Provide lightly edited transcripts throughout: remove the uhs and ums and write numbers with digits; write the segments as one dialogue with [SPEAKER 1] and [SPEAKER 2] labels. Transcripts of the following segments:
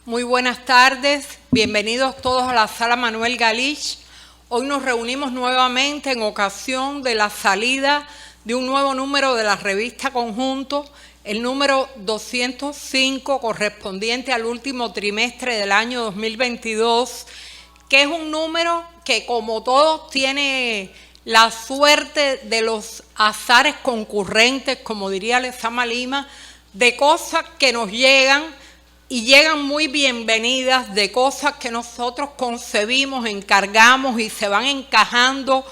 [SPEAKER 1] Muy buenas tardes, bienvenidos todos a la Sala Manuel Galich. Hoy nos reunimos nuevamente en ocasión de la salida de un nuevo número de la revista Conjunto, el número 205, correspondiente al último trimestre del año 2022, que es un número que, como todos, tiene la suerte de los azares concurrentes, como diría Lezama Lima, de cosas que nos llegan y llegan muy bienvenidas, de cosas que nosotros concebimos, encargamos y se van encajando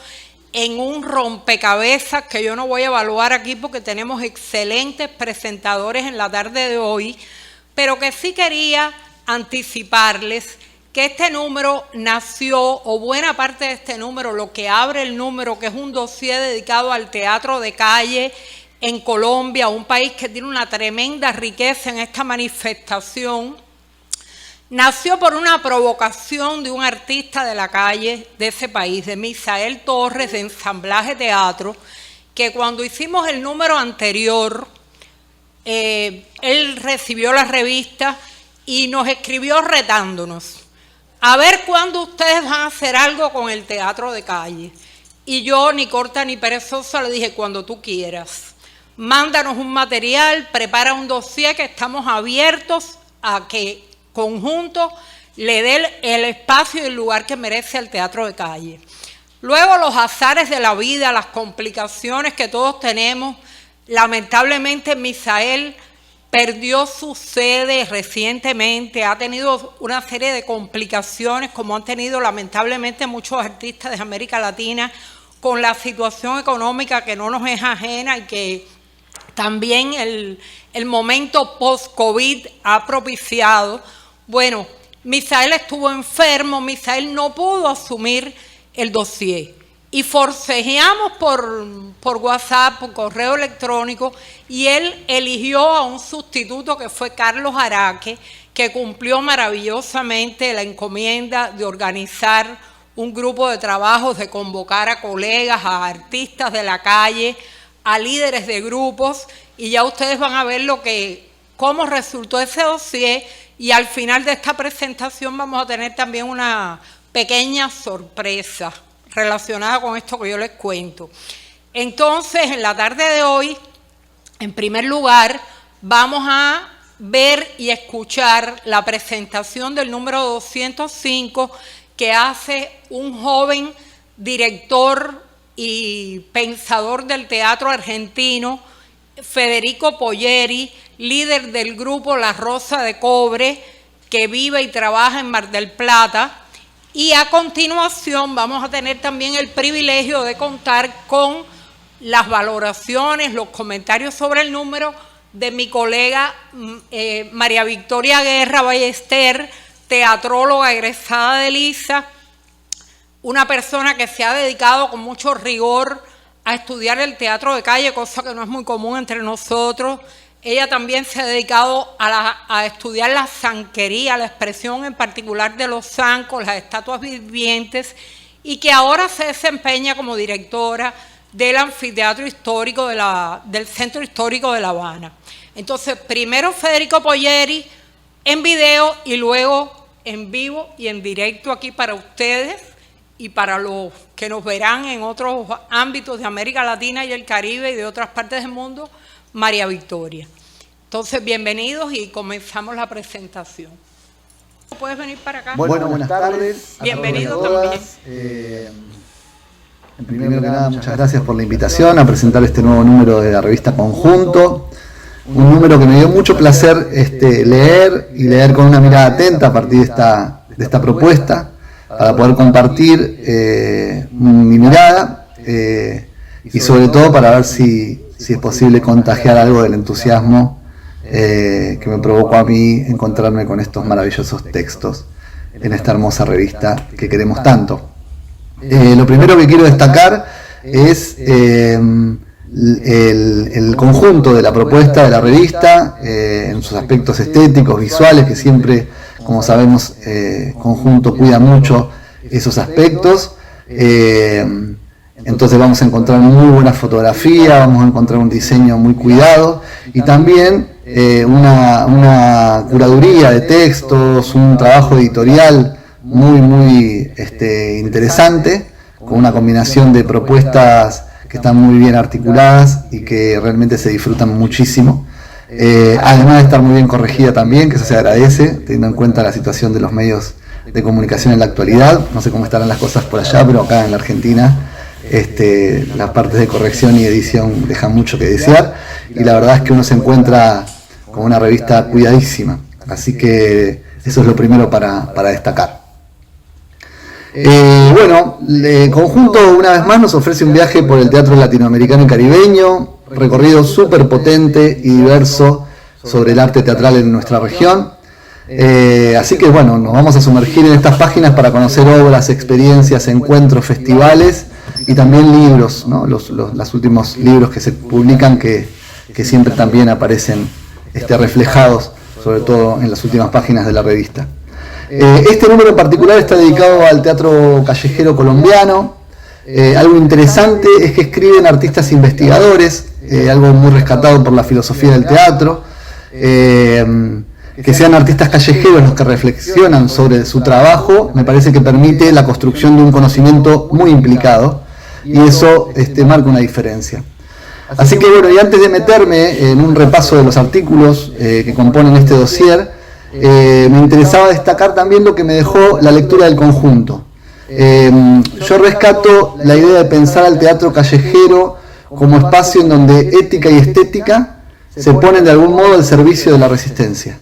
[SPEAKER 1] en un rompecabezas que yo no voy a evaluar aquí porque tenemos excelentes presentadores en la tarde de hoy, pero que sí quería anticiparles que este número nació, o buena parte de este número, lo que abre el número, que es un dossier dedicado al teatro de calle en Colombia, un país que tiene una tremenda riqueza en esta manifestación, nació por una provocación de un artista de la calle de ese país, de Misael Torres, de Ensamblaje Teatro, que cuando hicimos el número anterior, él recibió la revista y nos escribió retándonos. A ver cuándo ustedes van a hacer algo con el teatro de calle. Y yo, ni corta ni perezosa, le dije, cuando tú quieras. Mándanos un material, prepara un dossier que estamos abiertos a que Conjunto le dé el espacio y el lugar que merece al teatro de calle. Luego los azares de la vida, las complicaciones que todos tenemos. Lamentablemente Misael perdió su sede recientemente, ha tenido una serie de complicaciones como han tenido lamentablemente muchos artistas de América Latina con la situación económica que no nos es ajena y que también el momento post-COVID ha propiciado. Bueno, Misael estuvo enfermo, Misael no pudo asumir el dossier. Y forcejeamos por WhatsApp, por correo electrónico, y él eligió a un sustituto que fue Carlos Araque, que cumplió maravillosamente la encomienda de organizar un grupo de trabajos, de convocar a colegas, a artistas de la calle, a líderes de grupos, y ya ustedes van a ver cómo resultó ese dossier, y al final de esta presentación vamos a tener también una pequeña sorpresa relacionada con esto que yo les cuento. Entonces, en la tarde de hoy, en primer lugar, vamos a ver y escuchar la presentación del número 205 que hace un joven director y pensador del teatro argentino, Federico Polleri, líder del grupo La Rosa de Cobre, que vive y trabaja en Mar del Plata. Y a continuación vamos a tener también el privilegio de contar con las valoraciones, los comentarios sobre el número de mi colega María Victoria Guerra Ballester, teatróloga egresada de LISA, una persona que se ha dedicado con mucho rigor a estudiar el teatro de calle, cosa que no es muy común entre nosotros. Ella también se ha dedicado a estudiar la zanquería, la expresión en particular de los zancos, las estatuas vivientes, y que ahora se desempeña como directora del anfiteatro histórico del Centro Histórico de La Habana. Entonces, primero Federico Polleri en video y luego en vivo y en directo aquí para ustedes y para los que nos verán en otros ámbitos de América Latina y el Caribe y de otras partes del mundo, María Victoria. Entonces, bienvenidos y comenzamos la presentación. ¿Puedes venir para acá?
[SPEAKER 2] Bueno, buenas tardes.
[SPEAKER 1] Bienvenido también.
[SPEAKER 2] En primer lugar, muchas gracias por la invitación a presentar este nuevo número de la revista Conjunto. Un número que me dio mucho placer leer con una mirada atenta a partir de esta propuesta, para poder compartir mi mirada y sobre todo para ver si es posible contagiar algo del entusiasmo que me provocó a mí encontrarme con estos maravillosos textos en esta hermosa revista que queremos tanto. Lo primero que quiero destacar es el conjunto de la propuesta de la revista, en sus aspectos estéticos, visuales, que siempre, como sabemos, Conjunto cuida mucho esos aspectos. Entonces vamos a encontrar muy buena fotografía, vamos a encontrar un diseño muy cuidado y también una curaduría de textos, un trabajo editorial muy interesante, con una combinación de propuestas que están muy bien articuladas y que realmente se disfrutan muchísimo. Además de estar muy bien corregida también, que eso se agradece, teniendo en cuenta la situación de los medios de comunicación en la actualidad. No sé cómo estarán las cosas por allá, pero acá en la Argentina las partes de corrección y edición dejan mucho que desear, y la verdad es que uno se encuentra con una revista cuidadísima, así que eso es lo primero para destacar. Bueno, el conjunto una vez más nos ofrece un viaje por el teatro latinoamericano y caribeño, recorrido súper potente y diverso sobre el arte teatral en nuestra región. Así que bueno, nos vamos a sumergir en estas páginas para conocer obras, experiencias, encuentros, festivales y también libros, ¿no? Los últimos libros que se publican que siempre también aparecen reflejados, sobre todo en las últimas páginas de la revista. Este número en particular está dedicado al teatro callejero colombiano. Algo interesante es que escriben artistas investigadores, algo muy rescatado por la filosofía del teatro, que sean artistas callejeros los que reflexionan sobre su trabajo, me parece que permite la construcción de un conocimiento muy implicado, y eso marca una diferencia. Así que bueno, y antes de meterme en un repaso de los artículos que componen este dossier, me interesaba destacar también lo que me dejó la lectura del conjunto. Yo rescato la idea de pensar al teatro callejero como espacio en donde ética y estética se ponen de algún modo al servicio de la resistencia.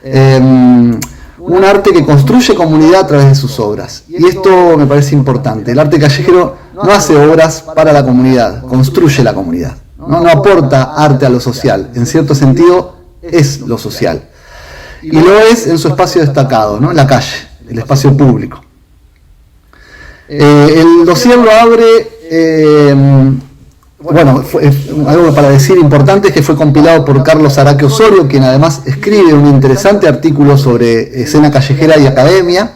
[SPEAKER 2] Un arte que construye comunidad a través de sus obras, y esto me parece importante. El arte callejero no hace obras para la comunidad, construye la comunidad, no aporta arte a lo social, en cierto sentido es lo social, y lo es en su espacio destacado, ¿no? En la calle, el espacio público. El dossier lo abre, algo para decir importante es que fue compilado por Carlos Araque Osorio, quien además escribe un interesante artículo sobre escena callejera y academia,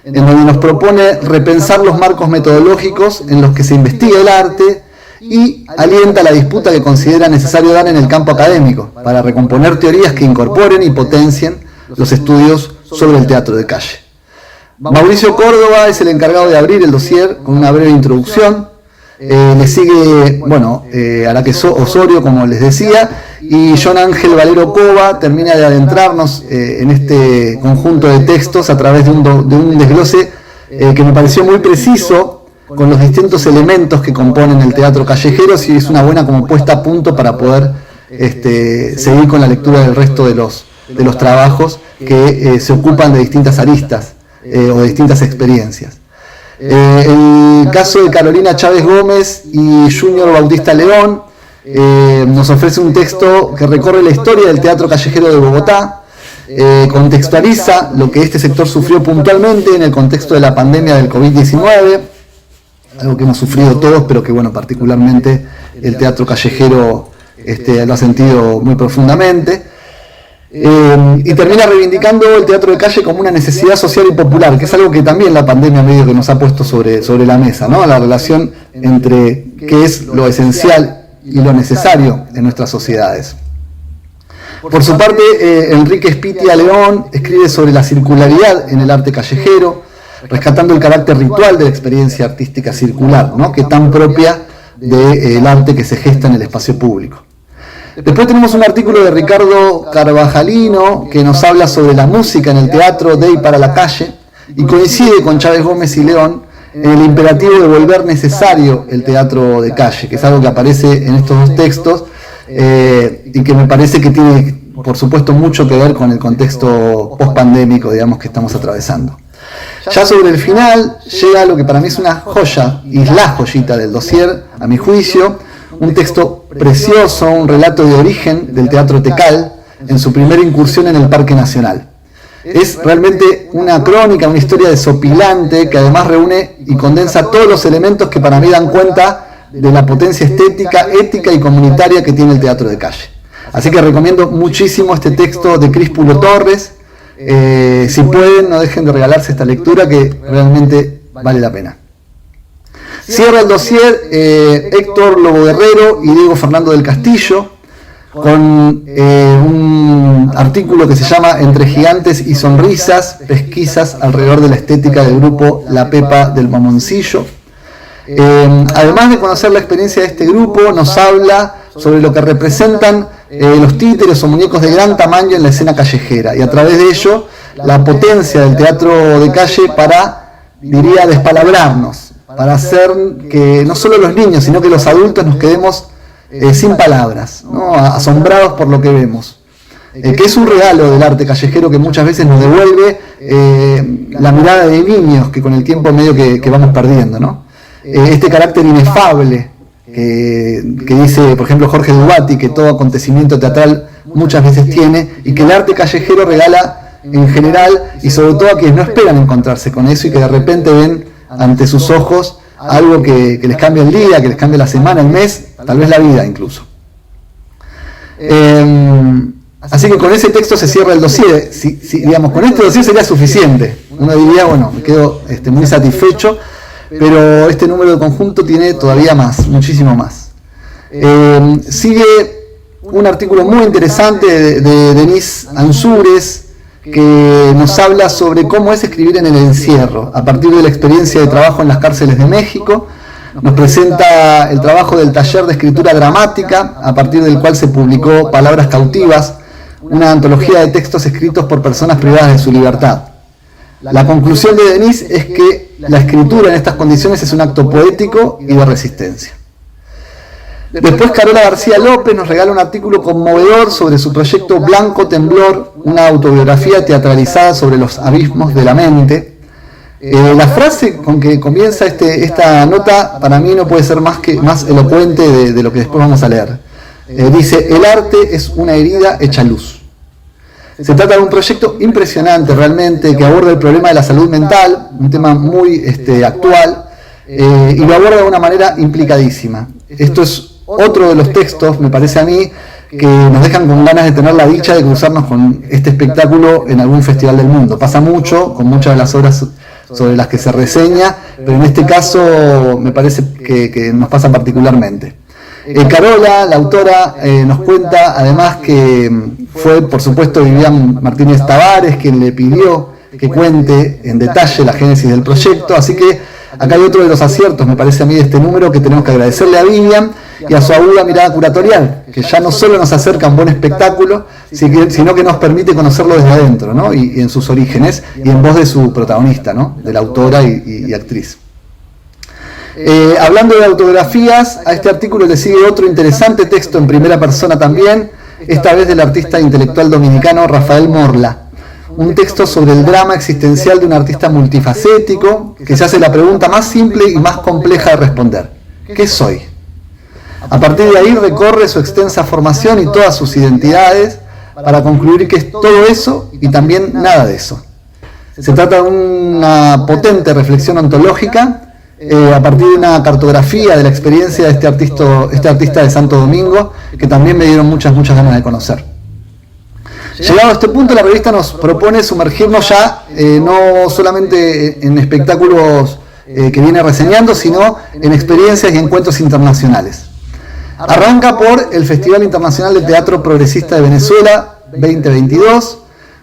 [SPEAKER 2] en donde nos propone repensar los marcos metodológicos en los que se investiga el arte y alienta la disputa que considera necesario dar en el campo académico para recomponer teorías que incorporen y potencien los estudios sobre el teatro de calle. Mauricio Córdoba es el encargado de abrir el dossier con una breve introducción. Le sigue, Araque Osorio, como les decía, y John Ángel Valero Cova termina de adentrarnos en este conjunto de textos a través de un desglose que me pareció muy preciso con los distintos elementos que componen el teatro callejero, y es una buena como puesta a punto para poder seguir con la lectura del resto de los trabajos que se ocupan de distintas aristas o de distintas experiencias. El caso de Carolina Chávez Gómez y Junior Bautista León nos ofrece un texto que recorre la historia del teatro callejero de Bogotá, contextualiza lo que este sector sufrió puntualmente en el contexto de la pandemia del COVID-19, algo que hemos sufrido todos, pero que particularmente el teatro callejero lo ha sentido muy profundamente. Y termina reivindicando el teatro de calle como una necesidad social y popular, que es algo que también la pandemia medio que nos ha puesto sobre la mesa, ¿no? La relación entre qué es lo esencial y lo necesario en nuestras sociedades. Por su parte, Enrique Spitia León escribe sobre la circularidad en el arte callejero, rescatando el carácter ritual de la experiencia artística circular, ¿no? Que tan propia del arte que se gesta en el espacio público. Después tenemos un artículo de Ricardo Carvajalino que nos habla sobre la música en el teatro de y para la calle, y coincide con Chávez Gómez y León en el imperativo de volver necesario el teatro de calle, que es algo que aparece en estos dos textos y que me parece que tiene, por supuesto, mucho que ver con el contexto post-pandémico, digamos, que estamos atravesando. Ya sobre el final llega lo que para mí es una joya, y es la joyita del dossier, a mi juicio, un texto precioso, un relato de origen del teatro tecal en su primera incursión en el Parque Nacional. Es realmente una crónica, una historia desopilante que además reúne y condensa todos los elementos que para mí dan cuenta de la potencia estética, ética y comunitaria que tiene el teatro de calle. Así que recomiendo muchísimo este texto de Críspulo Torres. Si pueden, no dejen de regalarse esta lectura que realmente vale la pena. Cierra el dossier Héctor Lobo Guerrero y Diego Fernando del Castillo con un artículo que se llama Entre gigantes y sonrisas, pesquisas alrededor de la estética del grupo La Pepa del Mamoncillo. Además de conocer la experiencia de este grupo, nos habla sobre lo que representan los títeres o muñecos de gran tamaño en la escena callejera, y a través de ello la potencia del teatro de calle para, diría, despalabrarnos, para hacer que no solo los niños, sino que los adultos nos quedemos sin palabras, ¿no? Asombrados por lo que vemos. Que es un regalo del arte callejero que muchas veces nos devuelve la mirada de niños que con el tiempo medio que vamos perdiendo, ¿no? Este carácter inefable que dice, por ejemplo, Jorge Dubati, que todo acontecimiento teatral muchas veces tiene, y que el arte callejero regala en general, y sobre todo a quienes no esperan encontrarse con eso y que de repente ven ante sus ojos algo que les cambia el día, que les cambia la semana, el mes, tal vez la vida incluso. Así que con ese texto se cierra el dossier. Digamos, con este dossier sería suficiente. Uno diría, bueno, me quedo muy satisfecho, pero este número de conjunto tiene todavía más, muchísimo más. Sigue un artículo muy interesante de Denise Ansúrez, que nos habla sobre cómo es escribir en el encierro, a partir de la experiencia de trabajo en las cárceles de México. Nos presenta el trabajo del taller de escritura dramática, a partir del cual se publicó Palabras Cautivas, una antología de textos escritos por personas privadas de su libertad. La conclusión de Denise es que la escritura en estas condiciones es un acto poético y de resistencia. Después Carola García López nos regala un artículo conmovedor sobre su proyecto Blanco Temblor, una autobiografía teatralizada sobre los abismos de la mente. La frase con que comienza esta nota para mí no puede ser más elocuente de lo que después vamos a leer. Dice: el arte es una herida hecha luz. Se trata de un proyecto impresionante realmente, que aborda el problema de la salud mental, un tema muy actual, y lo aborda de una manera implicadísima. Esto es otro de los textos, me parece a mí, que nos dejan con ganas de tener la dicha de cruzarnos con este espectáculo en algún festival del mundo. Pasa mucho con muchas de las obras sobre las que se reseña, pero en este caso me parece que nos pasa particularmente. Carola, la autora, nos cuenta además que fue, por supuesto, Vivian Martínez Tavares quien le pidió que cuente en detalle la génesis del proyecto, así que acá hay otro de los aciertos, me parece a mí, de este número, que tenemos que agradecerle a Vivian y a su aguda mirada curatorial, que ya no solo nos acerca a un buen espectáculo, sino que nos permite conocerlo desde adentro, ¿no? y en sus orígenes, y en voz de su protagonista, ¿no? De la autora y actriz. Hablando de autografías, a este artículo le sigue otro interesante texto en primera persona también, esta vez del artista intelectual dominicano Rafael Morla. Un texto sobre el drama existencial de un artista multifacético que se hace la pregunta más simple y más compleja de responder: ¿qué soy? A partir de ahí recorre su extensa formación y todas sus identidades para concluir que es todo eso y también nada de eso. Se trata de una potente reflexión ontológica a partir de una cartografía de la experiencia de este artista de Santo Domingo, que también me dieron muchas ganas de conocer. Llegado a este punto, la revista nos propone sumergirnos ya no solamente en espectáculos que viene reseñando, sino en experiencias y encuentros internacionales. Arranca por el Festival Internacional de Teatro Progresista de Venezuela 2022,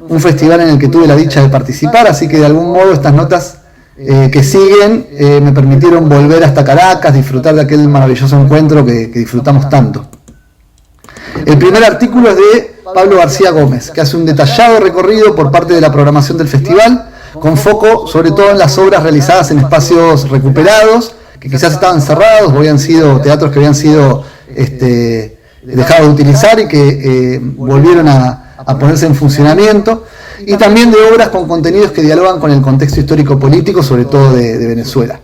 [SPEAKER 2] un festival en el que tuve la dicha de participar, así que de algún modo estas notas que siguen me permitieron volver hasta Caracas, disfrutar de aquel maravilloso encuentro que disfrutamos tanto. El primer artículo es de Pablo García Gómez, que hace un detallado recorrido por parte de la programación del festival, con foco sobre todo en las obras realizadas en espacios recuperados, que quizás estaban cerrados o habían sido teatros que habían sido dejados de utilizar y que volvieron a ponerse en funcionamiento, y también de obras con contenidos que dialogan con el contexto histórico-político, sobre todo de Venezuela.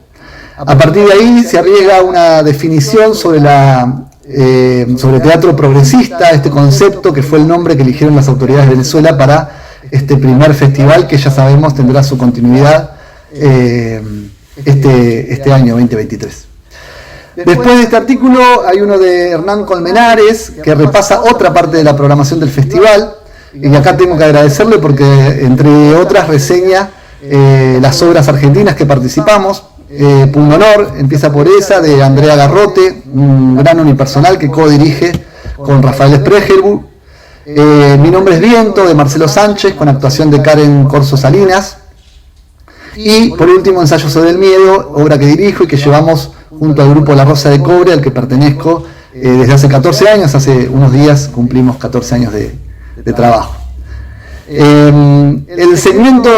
[SPEAKER 2] A partir de ahí se arriesga una definición sobre teatro progresista, este concepto que fue el nombre que eligieron las autoridades de Venezuela para este primer festival, que ya sabemos tendrá su continuidad este año 2023. Después de este artículo hay uno de Hernán Colmenares, que repasa otra parte de la programación del festival, y acá tengo que agradecerle porque, entre otras, reseña las obras argentinas que participamos. Pundonor empieza por esa, de Andrea Garrote, un gran unipersonal que co-dirige con Rafael Spregelburg. Mi nombre es Viento, de Marcelo Sánchez, con actuación de Karen Corso Salinas. Y por último, Ensayo sobre el miedo, obra que dirijo y que llevamos junto al grupo La Rosa de Cobre, al que pertenezco desde hace 14 años. Hace unos días cumplimos 14 años de trabajo. El segmento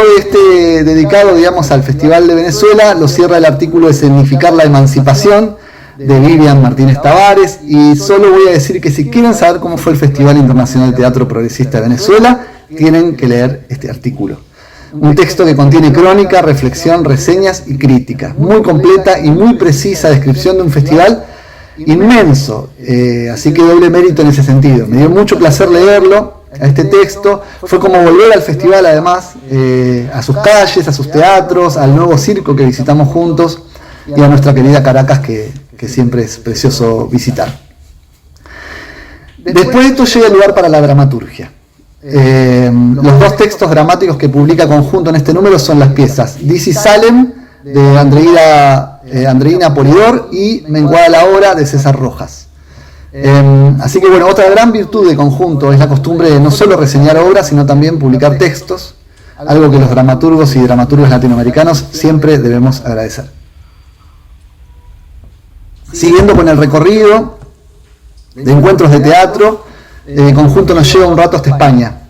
[SPEAKER 2] dedicado, digamos, al Festival de Venezuela lo cierra el artículo de Significar la Emancipación, de Vivian Martínez Tavares, y solo voy a decir que si quieren saber cómo fue el Festival Internacional de Teatro Progresista de Venezuela, tienen que leer este artículo. Un texto que contiene crónica, reflexión, reseñas y críticas. Muy completa y muy precisa descripción de un festival inmenso, así que doble mérito en ese sentido. Me dio mucho placer leerlo, a este texto. Fue como volver al festival, además, a sus calles, a sus teatros, al nuevo circo que visitamos juntos y a nuestra querida Caracas, que siempre es precioso visitar. Después de esto llega el lugar para la dramaturgia. Los dos textos dramáticos que publica conjunto en este número son las piezas Dizzy Salem, de Andreina Polidor, y Menguada la Hora, de César Rojas. Así que bueno, otra gran virtud de conjunto es la costumbre de no solo reseñar obras, sino también publicar textos, algo que los dramaturgos y dramaturgos latinoamericanos siempre debemos agradecer. Siguiendo con el recorrido de encuentros de teatro, el conjunto nos lleva un rato hasta España.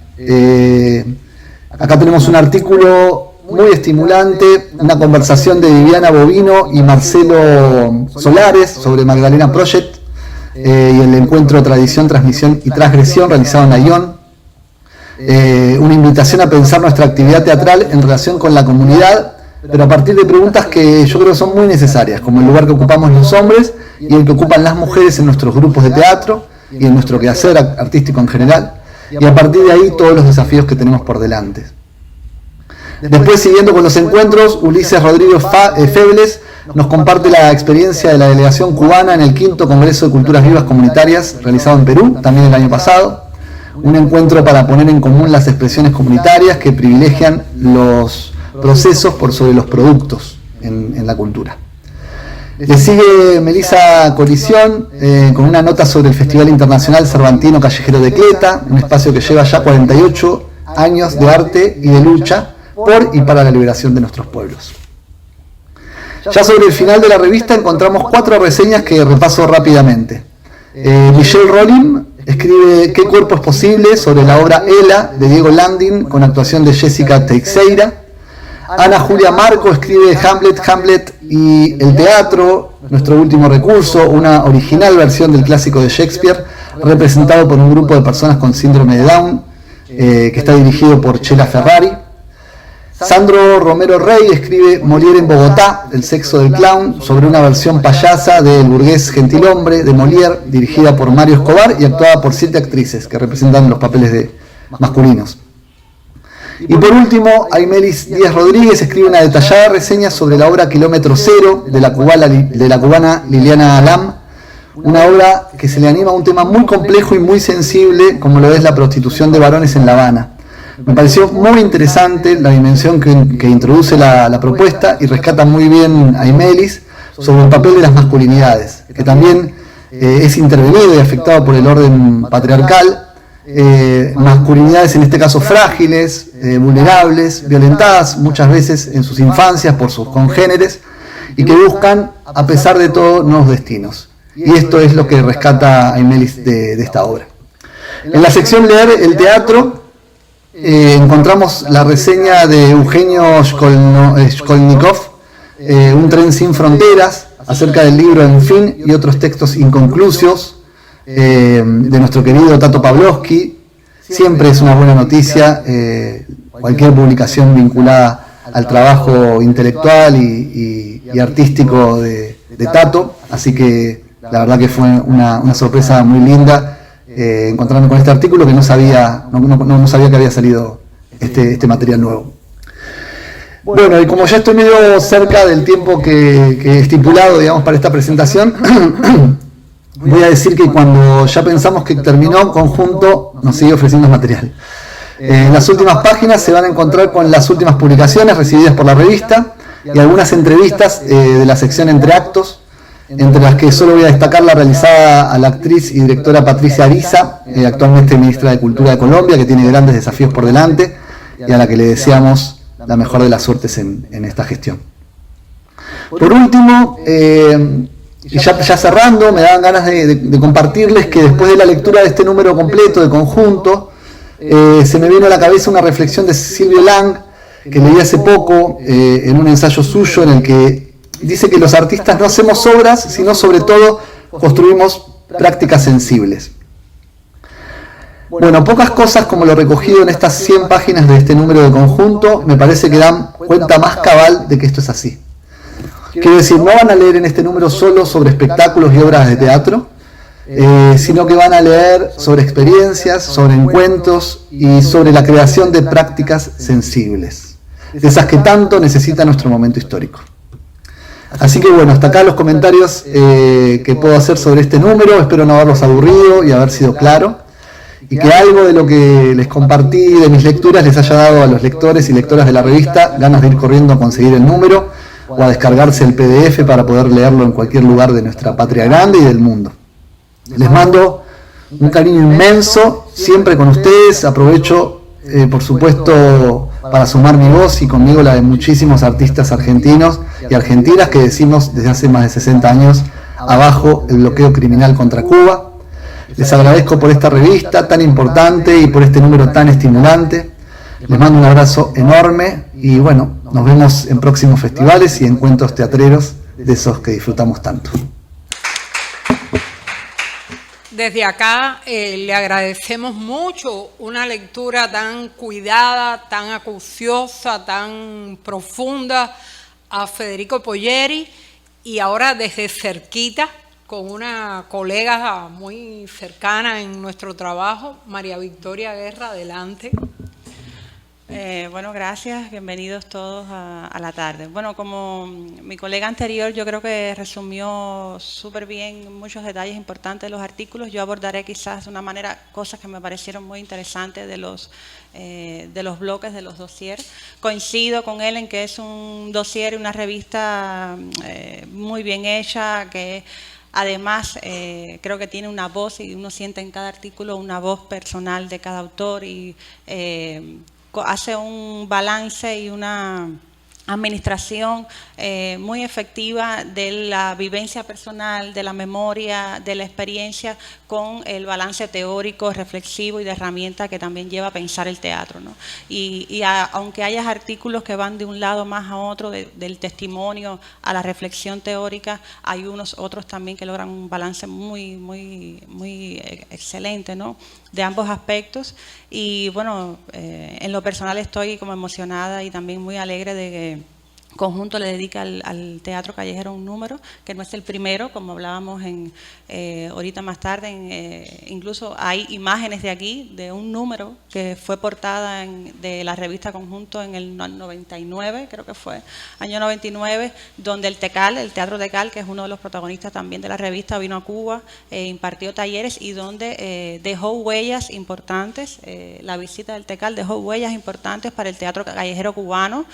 [SPEAKER 2] Acá tenemos un artículo muy estimulante, una conversación de Viviana Bovino y Marcelo Solares sobre Magdalena Project y el encuentro Tradición, Transmisión y Transgresión realizado en Ayón. Una invitación a pensar nuestra actividad teatral en relación con la comunidad, pero a partir de preguntas que yo creo que son muy necesarias, como el lugar que ocupamos los hombres y el que ocupan las mujeres en nuestros grupos de teatro y en nuestro quehacer artístico en general, y a partir de ahí todos los desafíos que tenemos por delante. Después, siguiendo con los encuentros, Ulises Rodríguez Febles nos comparte la experiencia de la delegación cubana en el 5º Congreso de Culturas Vivas Comunitarias realizado en Perú, también el año pasado. Un encuentro para poner en común las expresiones comunitarias que privilegian los procesos por sobre los productos en la cultura. Le sigue Melissa Colisión con una nota sobre el Festival Internacional Cervantino Callejero de Cleta, un espacio que lleva ya 48 años de arte y de lucha por y para la liberación de nuestros pueblos. Ya sobre el final de la revista encontramos 4 reseñas que repaso rápidamente. Michelle Rollin escribe ¿Qué cuerpo es posible?, sobre la obra Ela, de Diego Landin, con actuación de Jessica Teixeira. Ana Julia Marco escribe Hamlet y el teatro, nuestro último recurso, una original versión del clásico de Shakespeare, representado por un grupo de personas con síndrome de Down, que está dirigido por Chela Ferrari. Sandro Romero Rey escribe Molière en Bogotá, El sexo del clown, sobre una versión payasa de El burgués gentilhombre de Molière, dirigida por Mario Escobar y actuada por 7 actrices que representan los papeles masculinos. Y por último, Aymelis Díaz Rodríguez escribe una detallada reseña sobre la obra Kilómetro Cero de la cubana Liliana Alam, una obra que se le anima a un tema muy complejo y muy sensible, como lo es la prostitución de varones en La Habana. Me pareció muy interesante la dimensión que introduce la propuesta y rescata muy bien Aymelis sobre el papel de las masculinidades, que también es intervenido y afectado por el orden patriarcal. Masculinidades en este caso frágiles, vulnerables, violentadas muchas veces en sus infancias por sus congéneres y que buscan, a pesar de todo, nuevos destinos. Y esto es lo que rescata Aymelis de esta obra. En la sección Leer el teatro encontramos la reseña de Eugenio Shkolnikov, Un tren sin fronteras, acerca del libro En fin y otros textos inconclusos, de nuestro querido Tato Pavlovsky. Siempre es una buena noticia cualquier publicación vinculada al trabajo intelectual y artístico de Tato, así que la verdad que fue una sorpresa muy linda encontrarme con este artículo que no sabía que había salido este material nuevo. Bueno, y como ya estoy medio cerca del tiempo que he estipulado, digamos, para esta presentación, voy a decir que cuando ya pensamos que terminó, Conjunto nos sigue ofreciendo material. En las últimas páginas se van a encontrar con las últimas publicaciones recibidas por la revista y algunas entrevistas de la sección Entre Actos, entre las que solo voy a destacar la realizada a la actriz y directora Patricia Ariza, actualmente ministra de Cultura de Colombia, que tiene grandes desafíos por delante y a la que le deseamos la mejor de las suertes en esta gestión. Por último, y ya cerrando, me daban ganas de compartirles que después de la lectura de este número completo de Conjunto, se me vino a la cabeza una reflexión de Silvio Lang, que leí hace poco en un ensayo suyo en el que dice que los artistas no hacemos obras, sino sobre todo construimos prácticas sensibles. Bueno, pocas cosas como lo recogido en estas 100 páginas de este número de Conjunto me parece que dan cuenta más cabal de que esto es así. Quiero decir, no van a leer en este número solo sobre espectáculos y obras de teatro, sino que van a leer sobre experiencias, sobre encuentros y sobre la creación de prácticas sensibles, de esas que tanto necesita nuestro momento histórico. Así que bueno, hasta acá los comentarios que puedo hacer sobre este número. Espero no haberlos aburrido y haber sido claro, y que algo de lo que les compartí de mis lecturas les haya dado a los lectores y lectoras de la revista ganas de ir corriendo a conseguir el número o a descargarse el PDF para poder leerlo en cualquier lugar de nuestra patria grande y del mundo. Les mando un cariño inmenso, siempre con ustedes. Aprovecho, por supuesto, para sumar mi voz y conmigo la de muchísimos artistas argentinos y argentinas que decimos desde hace más de 60 años, abajo el bloqueo criminal contra Cuba. Les agradezco por esta revista tan importante y por este número tan estimulante. Les mando un abrazo enorme y bueno, nos vemos en próximos festivales y encuentros teatreros de esos que disfrutamos tanto.
[SPEAKER 1] Desde acá le agradecemos mucho una lectura tan cuidada, tan acuciosa, tan profunda a Federico Poglieri, y ahora desde cerquita, con una colega muy cercana en nuestro trabajo, María Victoria Guerra. Adelante.
[SPEAKER 3] Bueno, gracias, bienvenidos todos a la tarde. Bueno, como mi colega anterior, yo creo que resumió súper bien muchos detalles importantes de los artículos. Yo abordaré quizás de una manera cosas que me parecieron muy interesantes de los bloques, de los dossiers. Coincido con él en que es un dossier y una revista muy bien hecha, que además creo que tiene una voz, y uno siente en cada artículo una voz personal de cada autor, y hace un balance y una administración muy efectiva de la vivencia personal, de la memoria, de la experiencia, con el balance teórico, reflexivo y de herramienta que también lleva a pensar el teatro, ¿no? Aunque haya artículos que van de un lado más a otro, del testimonio a la reflexión teórica, hay otros también que logran un balance muy excelente, ¿no?, de ambos aspectos. Y bueno, en lo personal estoy como emocionada y también muy alegre de que Conjunto le dedica al teatro callejero un número, que no es el primero, como hablábamos ahorita más tarde. Incluso hay imágenes de aquí, de un número que fue portada de la revista Conjunto en el 99, creo que fue, año 99, donde el Teatro Tecal, que es uno de los protagonistas también de la revista, vino a Cuba, impartió talleres y donde dejó huellas importantes. La visita del Tecal dejó huellas importantes para el teatro callejero cubano.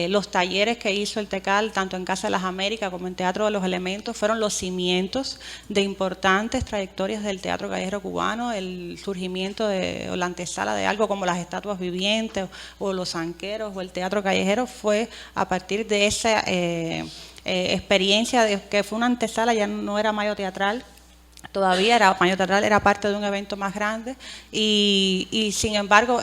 [SPEAKER 3] Los talleres que hizo el Tecal, tanto en Casa de las Américas como en Teatro de los Elementos, fueron los cimientos de importantes trayectorias del teatro callejero cubano. El surgimiento o la antesala de algo como las estatuas vivientes o los zanqueros o el teatro callejero fue a partir de esa experiencia, que fue una antesala, ya no era Mayo Teatral. Todavía Mayo Teatral era parte de un evento más grande, y sin embargo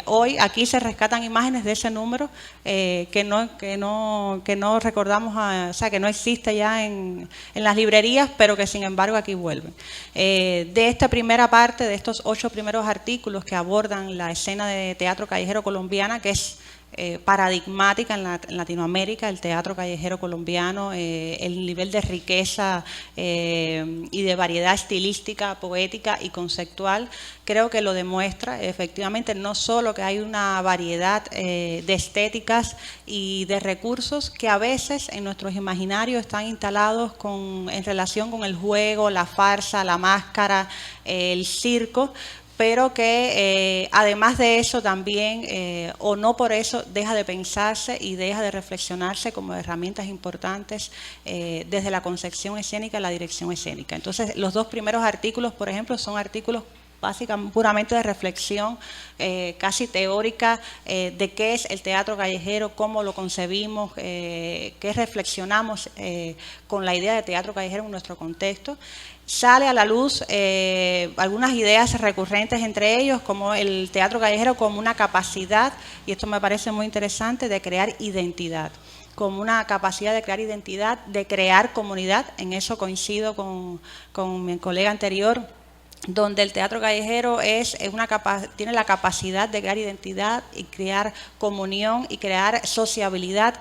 [SPEAKER 3] hoy aquí se rescatan imágenes de ese número que no recordamos, o sea, que no existe ya en las librerías, pero que sin embargo aquí vuelven. De esta primera parte, de estos 8 primeros artículos que abordan la escena de teatro callejero colombiana, que es paradigmática en Latinoamérica, el teatro callejero colombiano, el nivel de riqueza y de variedad estilística, poética y conceptual, creo que lo demuestra efectivamente. No solo que hay una variedad de estéticas y de recursos que a veces en nuestros imaginarios están instalados en relación con el juego, la farsa, la máscara, el circo, pero que además de eso también, o no por eso, deja de pensarse y deja de reflexionarse como herramientas importantes desde la concepción escénica a la dirección escénica. Entonces, los dos primeros artículos, por ejemplo, son artículos básicamente puramente de reflexión casi teórica de qué es el teatro callejero, cómo lo concebimos, qué reflexionamos con la idea de teatro callejero en nuestro contexto. Sale a la luz algunas ideas recurrentes entre ellos, como el teatro callejero como una capacidad, y esto me parece muy interesante, de crear identidad, como una capacidad de crear identidad, de crear comunidad. En eso coincido con mi colega anterior, donde el teatro callejero tiene la capacidad de crear identidad y crear comunión y crear sociabilidad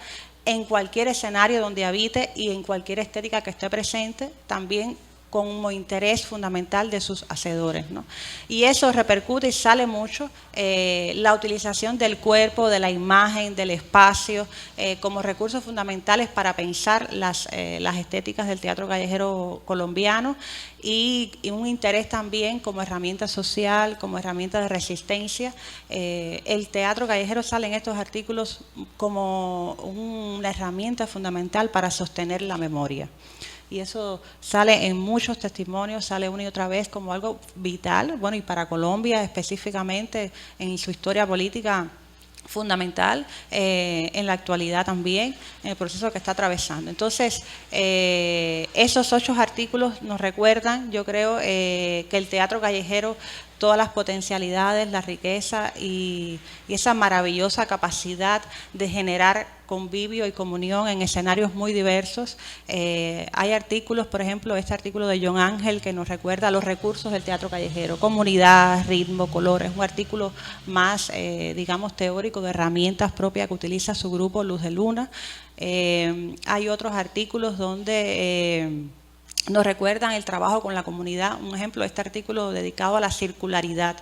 [SPEAKER 3] en cualquier escenario donde habite y en cualquier estética que esté presente, también como interés fundamental de sus hacedores, ¿no? Y eso repercute y sale mucho la utilización del cuerpo, de la imagen, del espacio, como recursos fundamentales para pensar las estéticas del teatro callejero colombiano y un interés también como herramienta social, como herramienta de resistencia. El teatro callejero sale en estos artículos como una herramienta fundamental para sostener la memoria. Y eso sale en muchos testimonios, sale una y otra vez como algo vital, bueno, y para Colombia específicamente en su historia política fundamental, en la actualidad también, en el proceso que está atravesando. Entonces, esos 8 artículos nos recuerdan, yo creo, que el teatro callejero, todas las potencialidades, la riqueza y esa maravillosa capacidad de generar convivio y comunión en escenarios muy diversos. Hay artículos, por ejemplo, este artículo de John Ángel que nos recuerda los recursos del teatro callejero, comunidad, ritmo, colores, un artículo más, digamos, teórico de herramientas propias que utiliza su grupo Luz de Luna. Hay otros artículos donde nos recuerdan el trabajo con la comunidad. Un ejemplo, este artículo dedicado a la circularidad.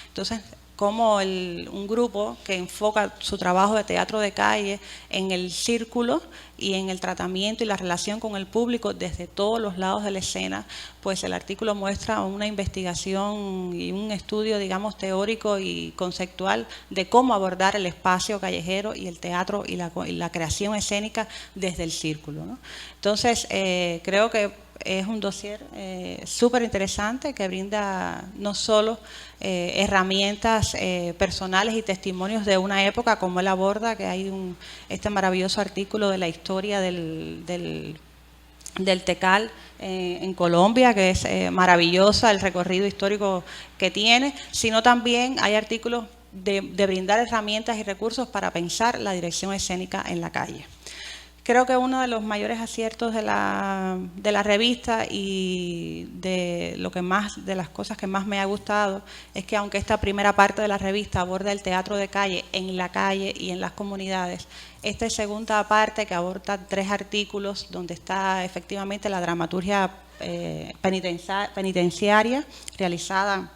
[SPEAKER 3] Entonces, como un grupo que enfoca su trabajo de teatro de calle en el círculo y en el tratamiento y la relación con el público desde todos los lados de la escena, pues el artículo muestra una investigación y un estudio, digamos, teórico y conceptual de cómo abordar el espacio callejero y el teatro y la creación escénica desde el círculo, ¿no? Entonces, creo que es un dossier súper interesante que brinda no solo herramientas personales y testimonios de una época, como él aborda, que hay este maravilloso artículo de la historia del Tecal en Colombia, que es maravillosa el recorrido histórico que tiene, sino también hay artículos de brindar herramientas y recursos para pensar la dirección escénica en la calle. Creo que uno de los mayores aciertos de la revista y de las cosas que más me ha gustado es que aunque esta primera parte de la revista aborda el teatro de calle en la calle y en las comunidades, esta segunda parte que aborda 3 artículos donde está efectivamente la dramaturgia penitenciaria realizada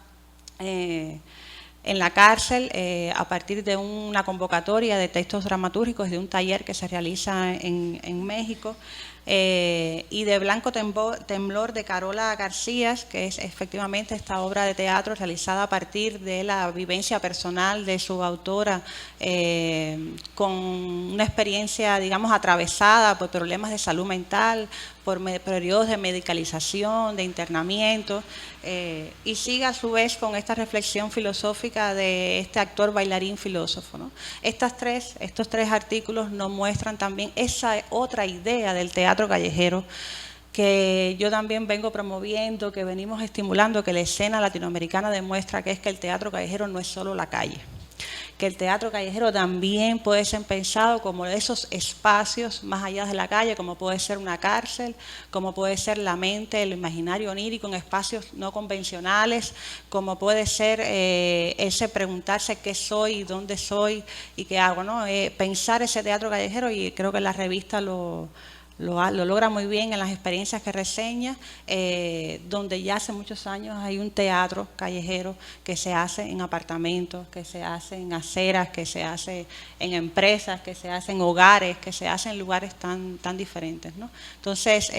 [SPEAKER 3] en la cárcel, a partir de una convocatoria de textos dramatúrgicos de un taller que se realiza en México, y de Blanco Temblor de Carola García, que es efectivamente esta obra de teatro realizada a partir de la vivencia personal de su autora, con una experiencia, digamos, atravesada por problemas de salud mental, por periodos de medicalización, de internamiento, y sigue a su vez con esta reflexión filosófica de este actor, bailarín, filósofo, ¿no? Estos 3 artículos nos muestran también esa otra idea del teatro callejero que yo también vengo promoviendo, que venimos estimulando, que la escena latinoamericana demuestra, que es que el teatro callejero no es solo la calle, que el teatro callejero también puede ser pensado como esos espacios más allá de la calle, como puede ser una cárcel, como puede ser la mente, el imaginario onírico en espacios no convencionales, como puede ser ese preguntarse qué soy, dónde soy y qué hago, ¿no? Pensar ese teatro callejero, y creo que la revista lo logra muy bien en las experiencias que reseña, donde ya hace muchos años hay un teatro callejero que se hace en apartamentos, que se hace en aceras, que se hace en empresas, que se hace en hogares, que se hace en lugares tan diferentes, ¿no? Entonces,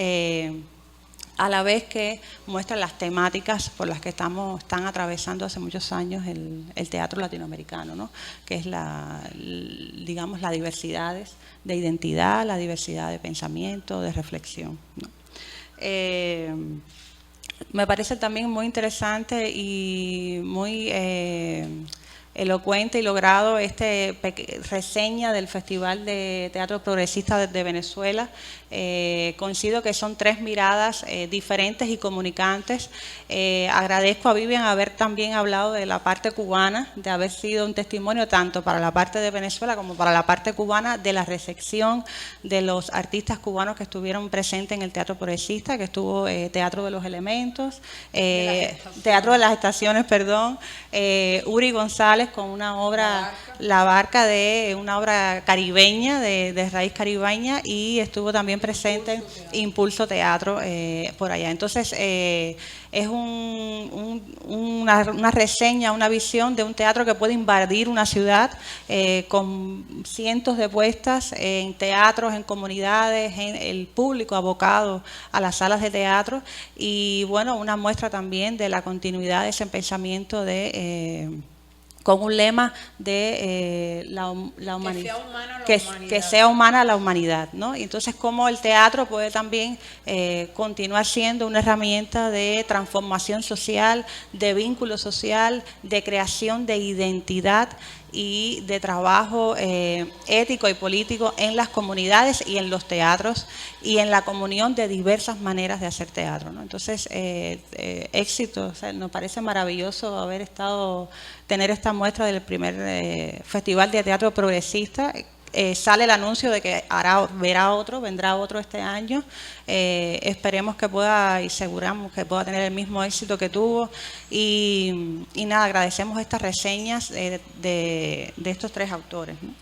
[SPEAKER 3] a la vez que muestra las temáticas por las que están atravesando hace muchos años el teatro latinoamericano, ¿no? Que es digamos, las diversidades de identidad, la diversidad de pensamiento, de reflexión, ¿no? Me parece también muy interesante y muy elocuente y logrado reseña del Festival de Teatro Progresista de Venezuela. Coincido que son 3 miradas diferentes y comunicantes. Agradezco a Vivian haber también hablado de la parte cubana, de haber sido un testimonio tanto para la parte de Venezuela como para la parte cubana de la recepción de los artistas cubanos que estuvieron presentes en el Teatro Progresista, que estuvo Teatro de los Elementos, Teatro de las Estaciones, perdón, Uri González con una obra, La Barca, de una obra caribeña, de raíz caribeña, y estuvo también presente Impulso Teatro por allá. Entonces, es una reseña, una visión de un teatro que puede invadir una ciudad con cientos de puestas en teatros, en comunidades, en el público abocado a las salas de teatro, y bueno, una muestra también de la continuidad de ese pensamiento con un lema de la humanidad, que sea humana la humanidad, ¿no? Y entonces, cómo el teatro puede también continuar siendo una herramienta de transformación social, de vínculo social, de creación de identidad y de trabajo ético y político en las comunidades y en los teatros y en la comunión de diversas maneras de hacer teatro, ¿no? Entonces, éxito, o sea, nos parece maravilloso tener esta muestra del primer Festival de Teatro Progresista. Sale el anuncio de que vendrá otro este año. Esperemos que pueda, y aseguramos que pueda tener el mismo éxito que tuvo. Y nada, agradecemos estas reseñas de estos 3 autores, ¿no?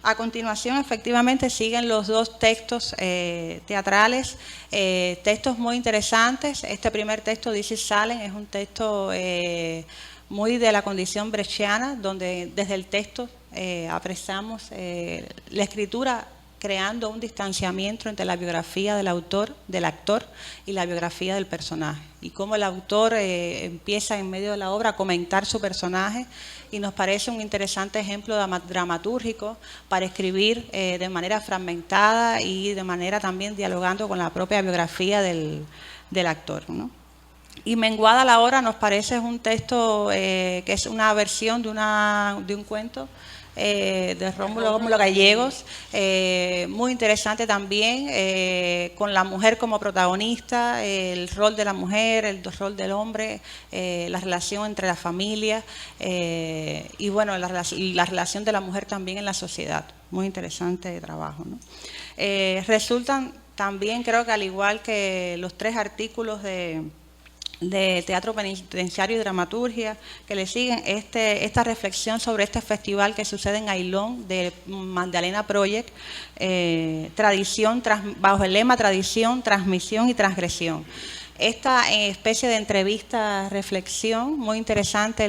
[SPEAKER 3] A continuación, efectivamente, siguen los 2 textos teatrales, textos muy interesantes. Este primer texto, This is Salem, es un texto muy de la condición brechtiana, donde desde el texto apreciamos la escritura creando un distanciamiento entre la biografía del actor y la biografía del personaje, y cómo el autor empieza en medio de la obra a comentar su personaje, y nos parece un interesante ejemplo dramatúrgico para escribir de manera fragmentada y de manera también dialogando con la propia biografía del actor, ¿no? Y Menguada la hora nos parece un texto que es una versión de un cuento de Rómulo Gallegos, muy interesante también, con la mujer como protagonista, el rol de la mujer, el rol del hombre, la relación entre la familia y bueno, la relación de la mujer también en la sociedad. Muy interesante trabajo, ¿no? Resultan también, creo que al igual que los 3 artículos de teatro penitenciario y dramaturgia que le siguen, esta reflexión sobre este festival que sucede en Ailón de Magdalena Project, tradición, bajo el lema Tradición, Transmisión y Transgresión. Esta especie de entrevista reflexión, muy interesante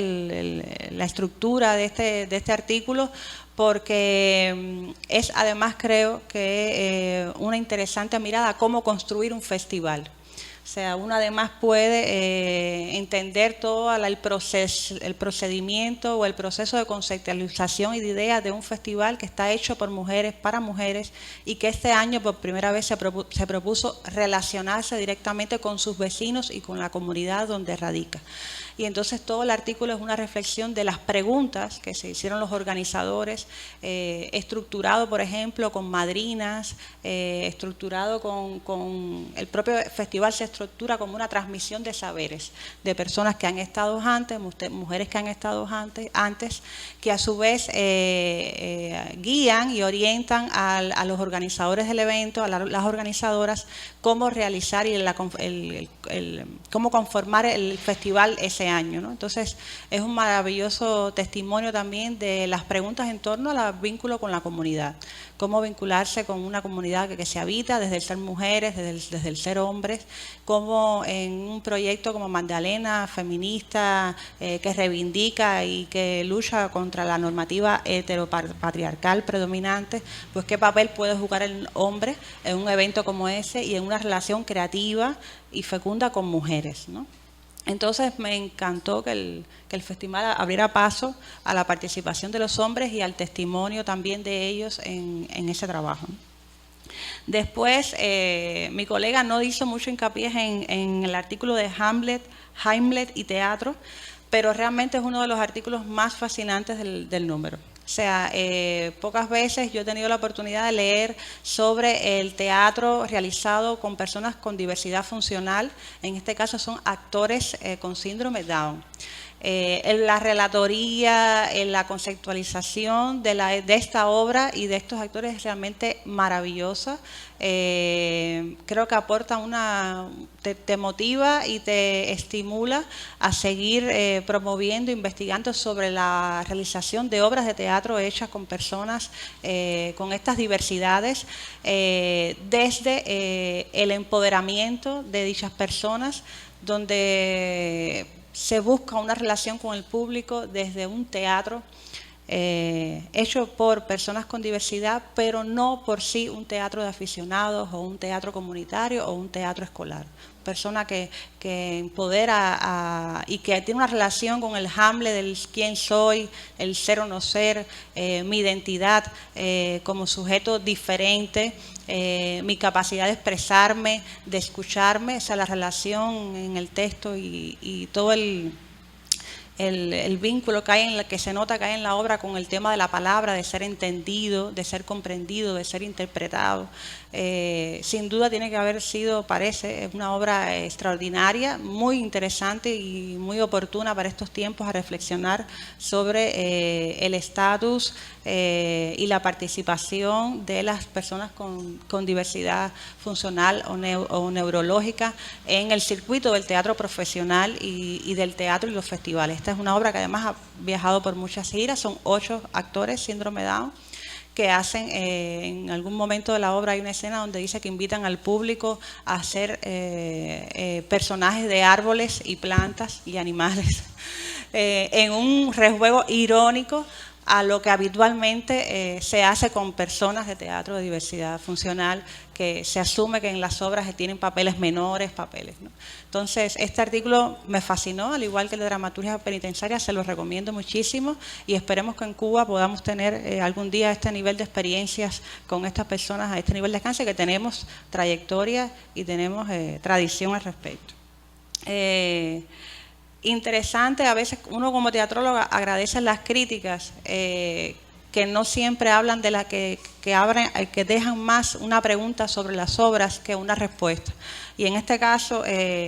[SPEAKER 3] la estructura de este artículo, porque es además, creo que una interesante mirada a cómo construir un festival. O sea, uno además puede entender todo el procedimiento o el proceso de conceptualización y de ideas de un festival que está hecho por mujeres, para mujeres, y que este año por primera vez se propuso relacionarse directamente con sus vecinos y con la comunidad donde radica. Y entonces todo el artículo es una reflexión de las preguntas que se hicieron los organizadores, estructurado, por ejemplo, con madrinas, estructurado con el propio festival se estructura como una transmisión de saberes, de personas que han estado antes, mujeres que han estado antes, que a su vez guían y orientan a los organizadores del evento, a las organizadoras, cómo realizar y cómo conformar el festival ese año, ¿no? Entonces, es un maravilloso testimonio también de las preguntas en torno al vínculo con la comunidad. Cómo vincularse con una comunidad que se habita desde el ser mujeres, desde el ser hombres, cómo en un proyecto como Magdalena, feminista, que reivindica y que lucha contra la normativa heteropatriarcal predominante, pues qué papel puede jugar el hombre en un evento como ese y en una relación creativa y fecunda con mujeres, ¿no? Entonces me encantó que el festival abriera paso a la participación de los hombres y al testimonio también de ellos en ese trabajo. Después, mi colega no hizo mucho hincapié en el artículo de Hamlet y teatro, pero realmente es uno de los artículos más fascinantes del número. O sea, pocas veces yo he tenido la oportunidad de leer sobre el teatro realizado con personas con diversidad funcional. En este caso son actores con síndrome Down. En la relatoría, en la conceptualización de esta obra y de estos actores es realmente maravillosa. Creo que aporta te motiva y te estimula a seguir promoviendo, investigando sobre la realización de obras de teatro hechas con personas con estas diversidades, desde el empoderamiento de dichas personas, donde se busca una relación con el público desde un teatro hecho por personas con diversidad, pero no por sí un teatro de aficionados o un teatro comunitario o un teatro escolar. Persona que empodera y que tiene una relación con el Hamlet del quién soy, el ser o no ser, mi identidad como sujeto diferente, mi capacidad de expresarme, de escucharme, o sea, la relación en el texto y todo el vínculo que se nota que hay en la obra con el tema de la palabra, de ser entendido, de ser comprendido, de ser interpretado. Sin duda tiene que haber sido, parece, una obra extraordinaria, muy interesante y muy oportuna para estos tiempos a reflexionar sobre el estatus y la participación de las personas con diversidad funcional o neurológica en el circuito del teatro profesional y del teatro y los festivales. Esta es una obra que además ha viajado por muchas giras, son 8 actores síndrome Down que hacen, en algún momento de la obra hay una escena donde dice que invitan al público a hacer personajes de árboles y plantas y animales en un rejuego irónico a lo que habitualmente se hace con personas de teatro de diversidad funcional, que se asume que en las obras se tienen papeles menores, ¿no? Entonces, este artículo me fascinó, al igual que el de dramaturgia penitenciaria, se lo recomiendo muchísimo y esperemos que en Cuba podamos tener algún día este nivel de experiencias con estas personas, a este nivel de alcance, que tenemos trayectoria y tenemos tradición al respecto. Interesante, a veces uno como teatrólogo agradece las críticas que no siempre hablan de la que dejan más una pregunta sobre las obras que una respuesta. Y en este caso,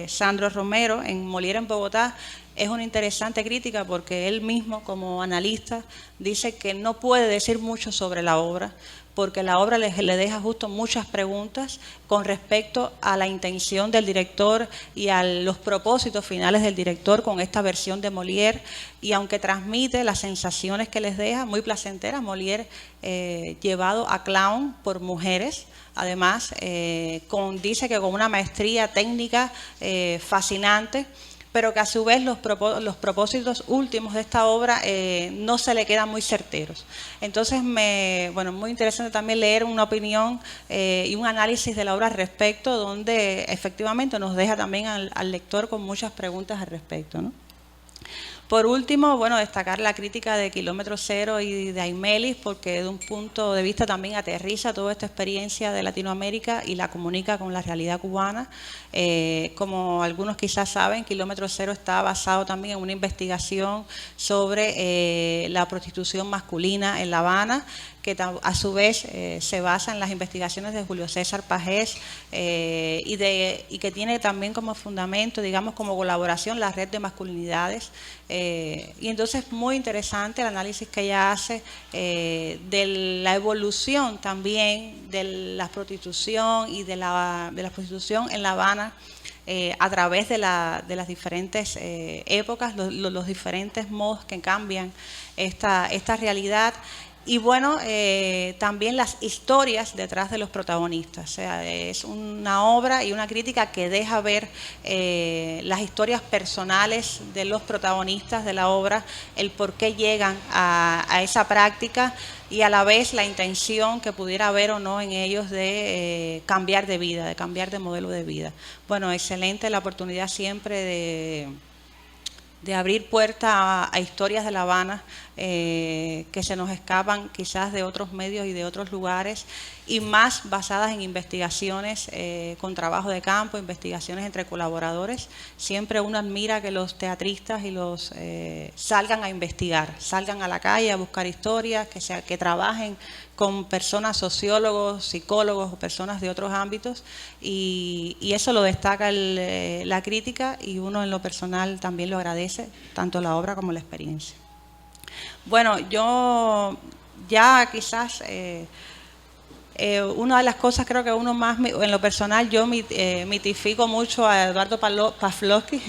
[SPEAKER 3] Sandro Romero, en Molière en Bogotá, es una interesante crítica porque él mismo, como analista, dice que no puede decir mucho sobre la obra, porque la obra le deja justo muchas preguntas con respecto a la intención del director y a los propósitos finales del director con esta versión de Molière, y aunque transmite las sensaciones que les deja, muy placenteras, Molière llevado a clown por mujeres, además dice que con una maestría técnica fascinante, pero que a su vez los propósitos últimos de esta obra no se le quedan muy certeros. Entonces, muy interesante también leer una opinión y un análisis de la obra al respecto, donde efectivamente nos deja también al lector con muchas preguntas al respecto, ¿no? Por último, destacar la crítica de Kilómetro Cero y de Aymelis, porque de un punto de vista también aterriza toda esta experiencia de Latinoamérica y la comunica con la realidad cubana. Como algunos quizás saben, Kilómetro Cero está basado también en una investigación sobre la prostitución masculina en La Habana, que a su vez se basa en las investigaciones de Julio César Pagés y que tiene también como fundamento, digamos, como colaboración, la red de masculinidades. Y entonces muy interesante el análisis que ella hace de la evolución también de la prostitución y de la prostitución en La Habana a través de las diferentes épocas, los diferentes modos que cambian esta realidad. Y bueno, también las historias detrás de los protagonistas. O sea, es una obra y una crítica que deja ver las historias personales de los protagonistas de la obra, el por qué llegan a esa práctica y a la vez la intención que pudiera haber o no en ellos de cambiar de vida, de cambiar de modelo de vida. Bueno, excelente la oportunidad siempre de abrir puertas a historias de La Habana que se nos escapan quizás de otros medios y de otros lugares, y más basadas en investigaciones con trabajo de campo, investigaciones entre colaboradores. Siempre uno admira que los teatristas y los salgan a investigar, salgan a la calle a buscar historias, que trabajen con personas, sociólogos, psicólogos o personas de otros ámbitos, y eso lo destaca la crítica, y uno en lo personal también lo agradece, tanto la obra como la experiencia. Bueno, yo ya quizás una de las cosas, creo que uno más, en lo personal, yo mitifico mucho a Eduardo Pavlovsky.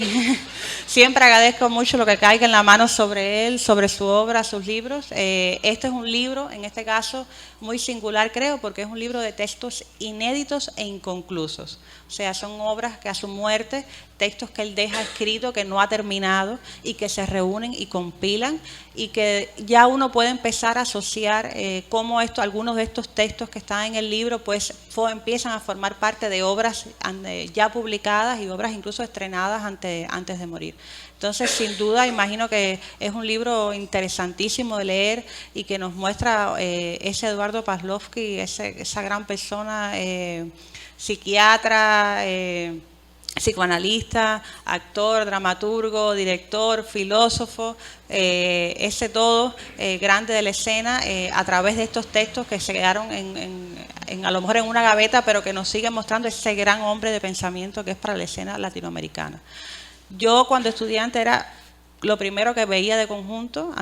[SPEAKER 3] Siempre agradezco mucho lo que caiga en la mano sobre él, sobre su obra, sus libros. Este es un libro, en este caso, muy singular, creo, porque es un libro de textos inéditos e inconclusos. O sea, son obras que a su muerte, textos que él deja escrito, que no ha terminado, y que se reúnen y compilan, y que ya uno puede empezar a asociar cómo algunos de estos textos que están en el libro pues empiezan a formar parte de obras ya publicadas y obras incluso estrenadas antes de morir. Entonces, sin duda, imagino que es un libro interesantísimo de leer y que nos muestra ese Eduardo Pavlovsky, esa gran persona, psiquiatra, psicoanalista, actor, dramaturgo, director, filósofo, ese todo grande de la escena, a través de estos textos que se quedaron a lo mejor en una gaveta, pero que nos siguen mostrando ese gran hombre de pensamiento que es para la escena latinoamericana. Yo cuando estudiante era lo primero que veía de Conjunto,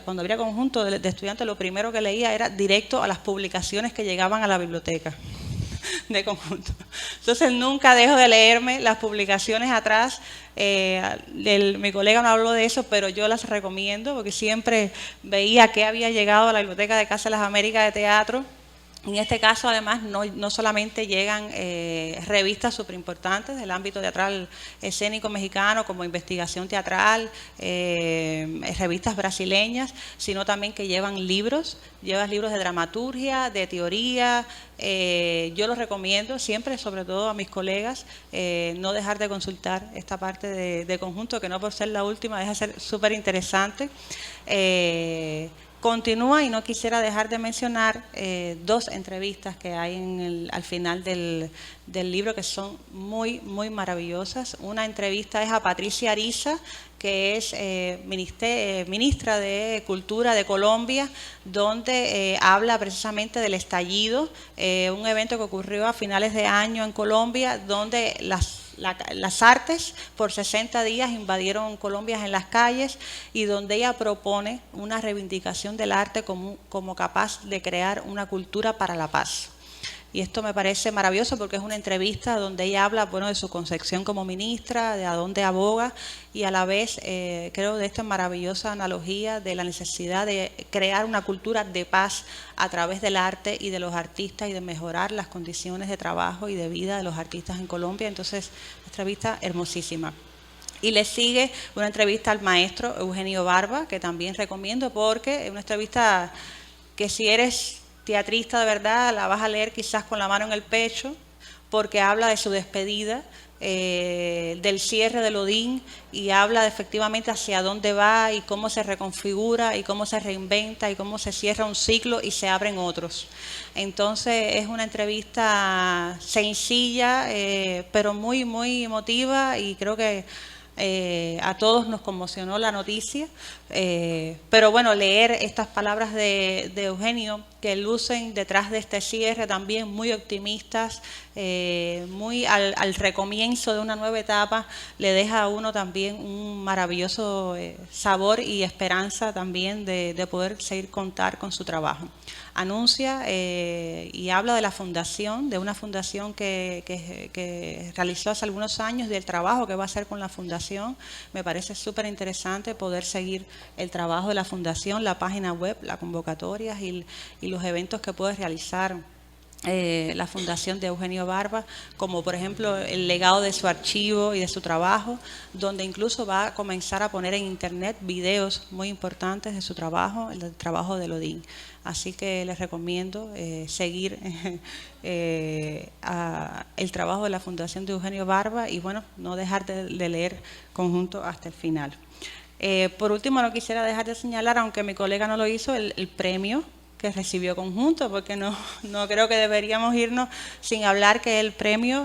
[SPEAKER 3] cuando había Conjunto de estudiante, lo primero que leía era directo a las publicaciones que llegaban a la biblioteca de Conjunto. Entonces nunca dejo de leerme las publicaciones atrás. Mi colega no habló de eso, pero yo las recomiendo porque siempre veía que había llegado a la Biblioteca de Casa de las Américas de Teatro. En este caso, además, no solamente llegan revistas súper importantes del ámbito teatral escénico mexicano, como Investigación Teatral, revistas brasileñas, sino también que llevan libros de dramaturgia, de teoría. Yo los recomiendo siempre, sobre todo a mis colegas, no dejar de consultar esta parte de Conjunto, que no por ser la última deja de ser súper interesante. Continúa, y no quisiera dejar de mencionar dos entrevistas que hay al final del libro, que son muy, muy maravillosas. Una entrevista es a Patricia Ariza, que es ministra de Cultura de Colombia, donde habla precisamente del estallido, un evento que ocurrió a finales de año en Colombia, donde las artes por 60 días invadieron Colombia en las calles, y donde ella propone una reivindicación del arte como capaz de crear una cultura para la paz. Y esto me parece maravilloso porque es una entrevista donde ella habla, bueno, de su concepción como ministra, de a dónde aboga, y a la vez creo de esta maravillosa analogía de la necesidad de crear una cultura de paz a través del arte y de los artistas, y de mejorar las condiciones de trabajo y de vida de los artistas en Colombia. Entonces, una entrevista hermosísima. Y le sigue una entrevista al maestro Eugenio Barba, que también recomiendo, porque es una entrevista que, si eres teatrista de verdad, la vas a leer quizás con la mano en el pecho, porque habla de su despedida, del cierre del Odín, y habla efectivamente hacia dónde va y cómo se reconfigura y cómo se reinventa y cómo se cierra un ciclo y se abren otros. Entonces es una entrevista sencilla, pero muy, muy emotiva, y creo que A todos nos conmocionó la noticia, pero bueno, leer estas palabras de Eugenio que lucen detrás de este cierre también muy optimistas, muy al recomienzo de una nueva etapa, le deja a uno también un maravilloso sabor y esperanza también de poder seguir contar con su trabajo. Anuncia y habla de la fundación, de una fundación que realizó hace algunos años, del trabajo que va a hacer con la fundación. Me parece súper interesante poder seguir el trabajo de la fundación, la página web, las convocatorias y los eventos que puede realizar la fundación de Eugenio Barba, como por ejemplo el legado de su archivo y de su trabajo, donde incluso va a comenzar a poner en internet videos muy importantes de su trabajo, el trabajo de Lodin. Así que les recomiendo seguir el trabajo de la fundación de Eugenio Barba y bueno, no dejar de leer Conjunto hasta el final. Por último, no quisiera dejar de señalar, aunque mi colega no lo hizo, el premio que recibió Conjunto, porque no creo que deberíamos irnos sin hablar que el premio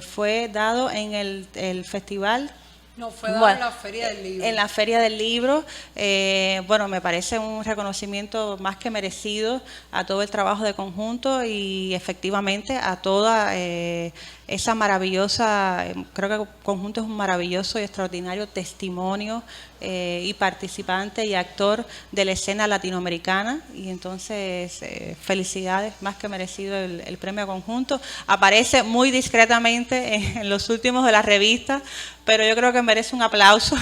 [SPEAKER 3] fue dado en el festival.
[SPEAKER 1] No, fue dado en la Feria del Libro. En la Feria del Libro.
[SPEAKER 3] Bueno, me parece un reconocimiento más que merecido a todo el trabajo de Conjunto y efectivamente a toda esa maravillosa, creo que Conjunto es un maravilloso y extraordinario testimonio y participante y actor de la escena latinoamericana, y entonces felicidades, más que merecido el premio Conjunto. Aparece muy discretamente en los últimos de la revista, pero yo creo que merece un aplauso.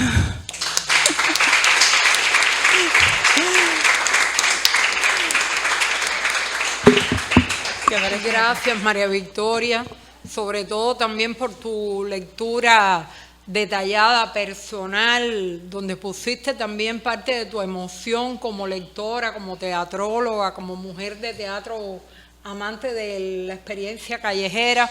[SPEAKER 1] Gracias, María Victoria, sobre todo también por tu lectura detallada, personal, donde pusiste también parte de tu emoción como lectora, como teatróloga, como mujer de teatro, amante de la experiencia callejera.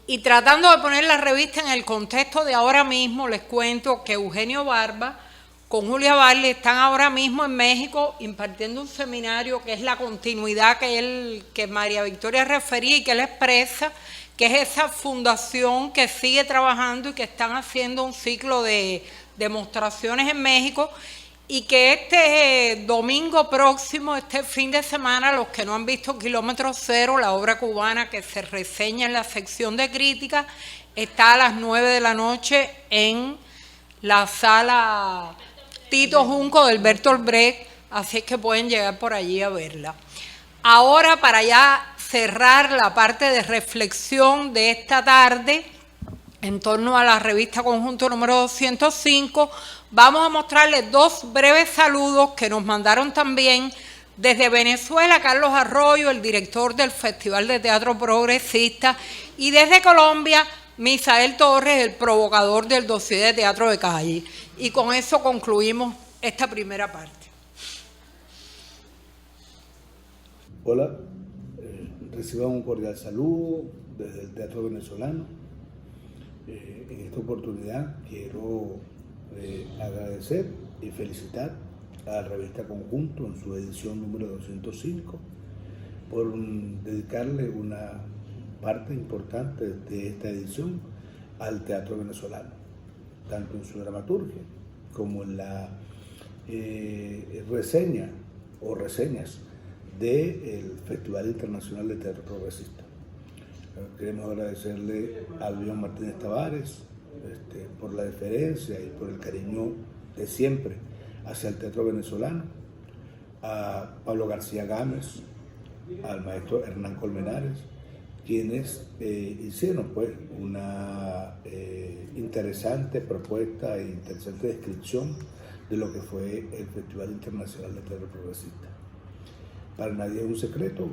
[SPEAKER 1] Y tratando de poner la revista en el contexto de ahora mismo, les cuento que Eugenio Barba con Julia Barley están ahora mismo en México impartiendo un seminario que es la continuidad que María Victoria refería y que él expresa, que es esa fundación que sigue trabajando y que están haciendo un ciclo de demostraciones en México, y que este domingo próximo, este fin de semana, los que no han visto Kilómetro Cero, la obra cubana que se reseña en la sección de crítica, está a las 9 de la noche en la sala Tito Junco del Bertolt Brecht, así es que pueden llegar por allí a verla. Ahora, para ya cerrar la parte de reflexión de esta tarde, en torno a la revista Conjunto número 205, vamos a mostrarles dos breves saludos que nos mandaron también desde Venezuela Carlos Arroyo, el director del Festival de Teatro Progresista, y desde Colombia Misael Torres, el provocador del dossier de teatro de calle. Y con eso concluimos esta primera parte.
[SPEAKER 4] Hola, reciban un cordial saludo desde el Teatro Venezolano. En esta oportunidad quiero agradecer y felicitar a la revista Conjunto en su edición número 205 por dedicarle una parte importante de esta edición al teatro venezolano, tanto en su dramaturgia como en la reseña o reseñas del Festival Internacional de Teatro Progresista. Queremos agradecerle a Albion Martínez Tavares por la deferencia y por el cariño de siempre hacia el teatro venezolano, a Pablo García Gámez, al maestro Hernán Colmenares, quienes hicieron pues una interesante propuesta e interesante descripción de lo que fue el Festival Internacional de Teatro Progresista. Para nadie es un secreto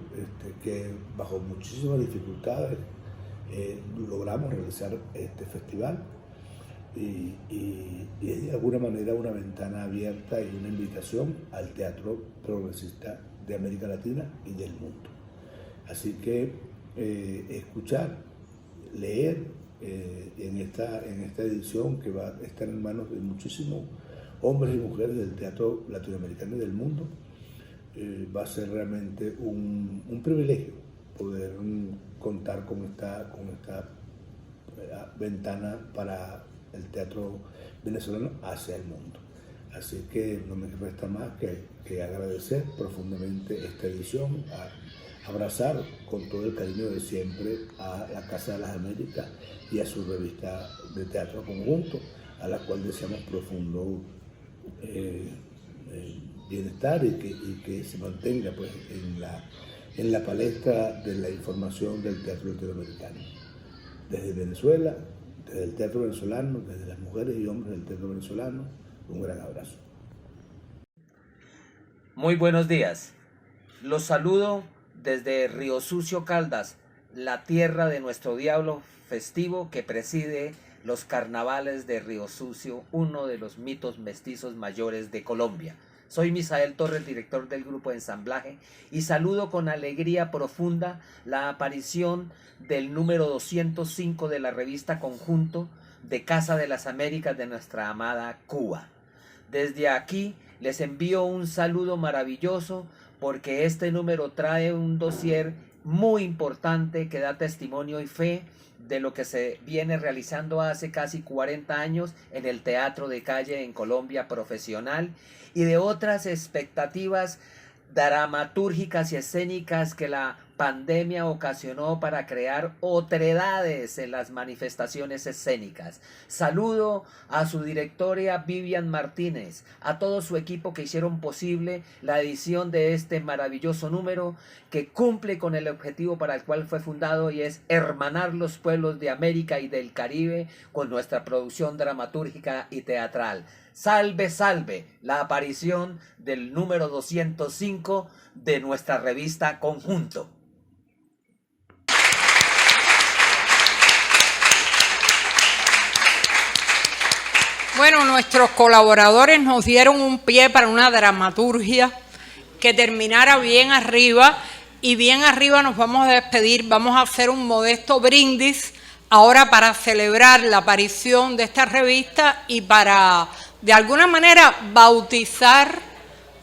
[SPEAKER 4] que bajo muchísimas dificultades logramos realizar este festival y es de alguna manera una ventana abierta y una invitación al teatro progresista de América Latina y del mundo. Así que escuchar, leer en esta edición que va a estar en manos de muchísimos hombres y mujeres del teatro latinoamericano y del mundo, va a ser realmente un privilegio poder contar con esta ventana para el teatro venezolano hacia el mundo. Así que no me resta más que agradecer profundamente esta edición, abrazar con todo el cariño de siempre a la Casa de las Américas y a su revista de teatro conjunto, a la cual deseamos profundo bienestar y que se mantenga pues, en la palestra de la información del teatro latinoamericano. Desde Venezuela, desde el teatro venezolano, desde las mujeres y hombres del teatro venezolano, un gran abrazo.
[SPEAKER 5] Muy buenos días. Los saludo desde Río Sucio, Caldas, la tierra de nuestro diablo festivo que preside los carnavales de Río Sucio, uno de los mitos mestizos mayores de Colombia. Soy Misael Torres, director del grupo de ensamblaje, y saludo con alegría profunda la aparición del número 205 de la revista Conjunto de Casa de las Américas de nuestra amada Cuba. Desde aquí les envío un saludo maravilloso porque este número trae un dossier muy importante que da testimonio y fe de lo que se viene realizando hace casi 40 años en el teatro de calle en Colombia profesional y de otras expectativas dramatúrgicas y escénicas que la pandemia ocasionó para crear otredades en las manifestaciones escénicas. Saludo a su directora Vivian Martínez, a todo su equipo que hicieron posible la edición de este maravilloso número que cumple con el objetivo para el cual fue fundado y es hermanar los pueblos de América y del Caribe con nuestra producción dramatúrgica y teatral. Salve, salve la aparición del número 205 de nuestra revista Conjunto.
[SPEAKER 1] Bueno, nuestros colaboradores nos dieron un pie para una dramaturgia que terminara bien arriba, y bien arriba nos vamos a despedir. Vamos a hacer un modesto brindis ahora para celebrar la aparición de esta revista y para, de alguna manera, bautizar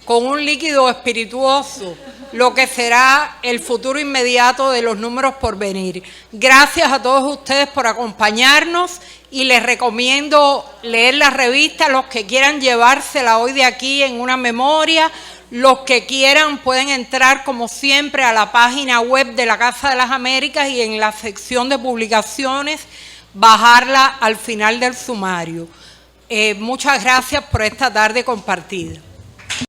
[SPEAKER 1] con un líquido espirituoso lo que será el futuro inmediato de los números por venir. Gracias a todos ustedes por acompañarnos y les recomiendo leer la revista, los que quieran llevársela hoy de aquí en una memoria, los que quieran pueden entrar como siempre a la página web de la Casa de las Américas y en la sección de publicaciones bajarla al final del sumario. Muchas gracias por esta tarde compartida.